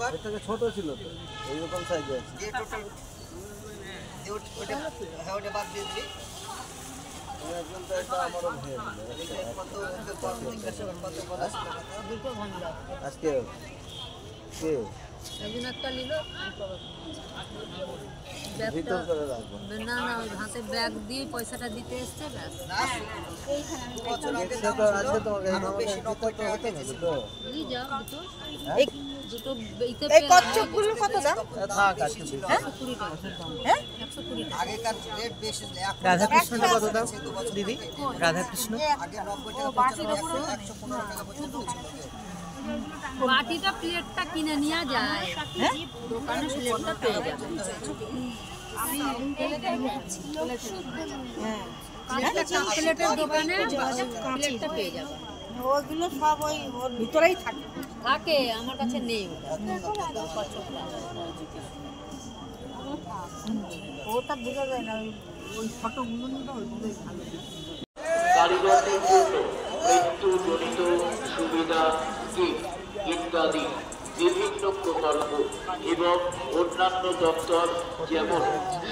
এর থেকে ছোট ছিল তো, এইরকম সাইজে আছে। ওটা বাদ দিয়ে দিবি। আজকে কে একদিন একটা নিল ভিতর করে রাখবো না না ওই হাতে ব্যাগ দিয়ে পয়সাটা দিতে এসছে ব্যাস আজকে তোমাকে নিয়ে যাও দুটো দুটো এই কচ্ছপগুলোর কত দাম? থাক আজকে 120 টাকা হ্যাঁ 120 টাকা আগেকার রেট বেশি। রাধাকৃষ্ণটা কত দাম দিদি? রাধাকৃষ্ণ আগে 90 টাকা 115 টাকা পর্যন্ত ছিল। বাটিটা প্লেটটা কিনে নিয়ে যায় হ্যাঁ দোকানে প্লেটটা পেয়ে যাবে প্লেটের দোকানে প্লেটটা পেয়ে যাবে ওগুলো সব ওই ওর ভিতরেই থাকে। থাকে আমার কাছে নেই ওটা বোঝা যায় না, ওই ফটোগুলো নিয়ে ওইগুলোই ভালো। কারিগরদের জন্য মৃত্যুজনিত সুবিধা স্কিম ইত্যাদি বিভিন্ন প্রকল্প এবং অন্যান্য দপ্তর যেমন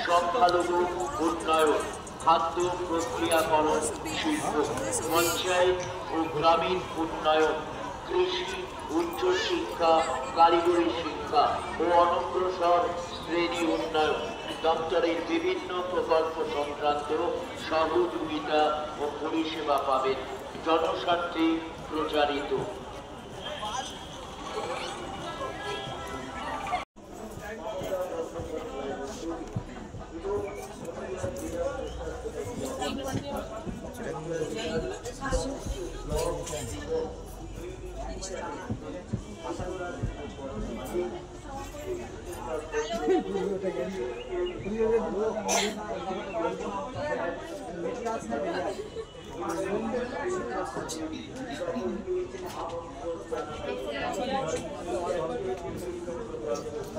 সংখ্যালঘু উন্নয়ন, খাদ্য প্রক্রিয়াকরণ শিল্প, পঞ্চায়েত ও গ্রামীণ উন্নয়ন, কৃষি, উচ্চশিক্ষা, কারিগরি শিক্ষা ও অনগ্রসর শ্রেণী উন্নয়ন দপ্তরের বিভিন্ন প্রকল্প সংক্রান্ত সহযোগিতা ও পরিষেবা পাবেন। জনস্বার্থে প্রচারিত।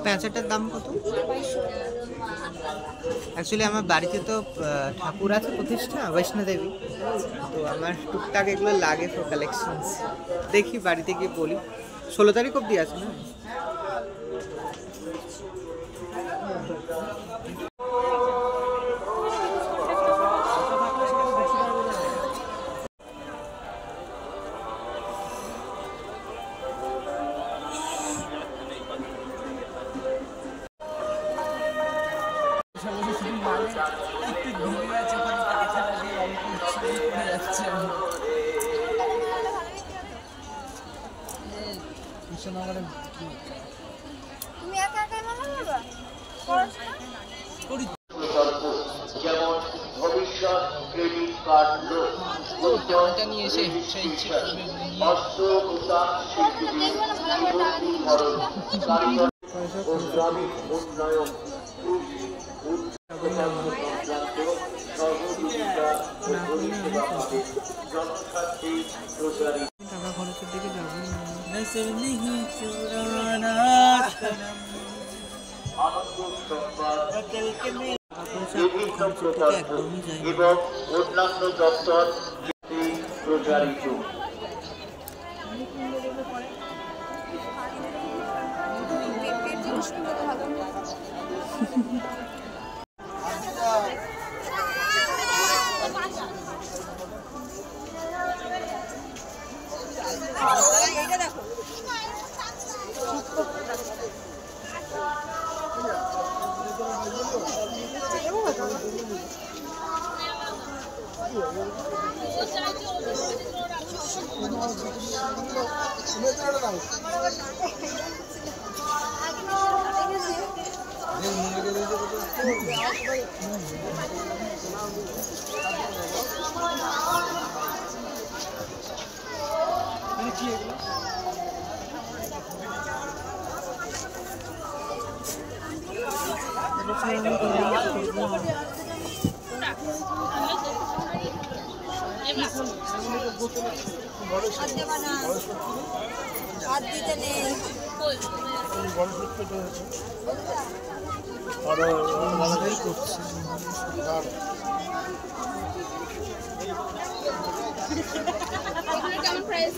প্যাঁচাটার দাম কত? অ্যাকচুয়ালি আমার বাড়িতে তো ঠাকুর আছে প্রতিষ্ঠা বৈষ্ণোদেবী, তো আমার টুকটাক এগুলো লাগে ফর কালেকশনস। দেখি বাড়িতে গিয়ে বলি। 16 তারিখ অবধি আছে না? তুমি একা একা মামা বাবা যেমন ভবিষ্যৎ ক্রেডিট কার্ড লোন, এটা নিয়ে এসে সেই অস্ত্র উদ্যান শিল্পী, জীবনীকরণ, কারিগর ও গ্রামীণ উন্নয়ন, কৃষি, উচ্চশিক্ষা সংক্রান্ত সহযোগিতা ও পরিষেবা পাবে। জনস্বার্থে প্রচারিত। টাকা খরচের দিকে যাবো আনন্দ সংবাদ, বিভিন্ন প্রকল্প এবং অন্যান্য দপ্তর প্রচারিত। হাত দিতে নেই কেমন প্রাইস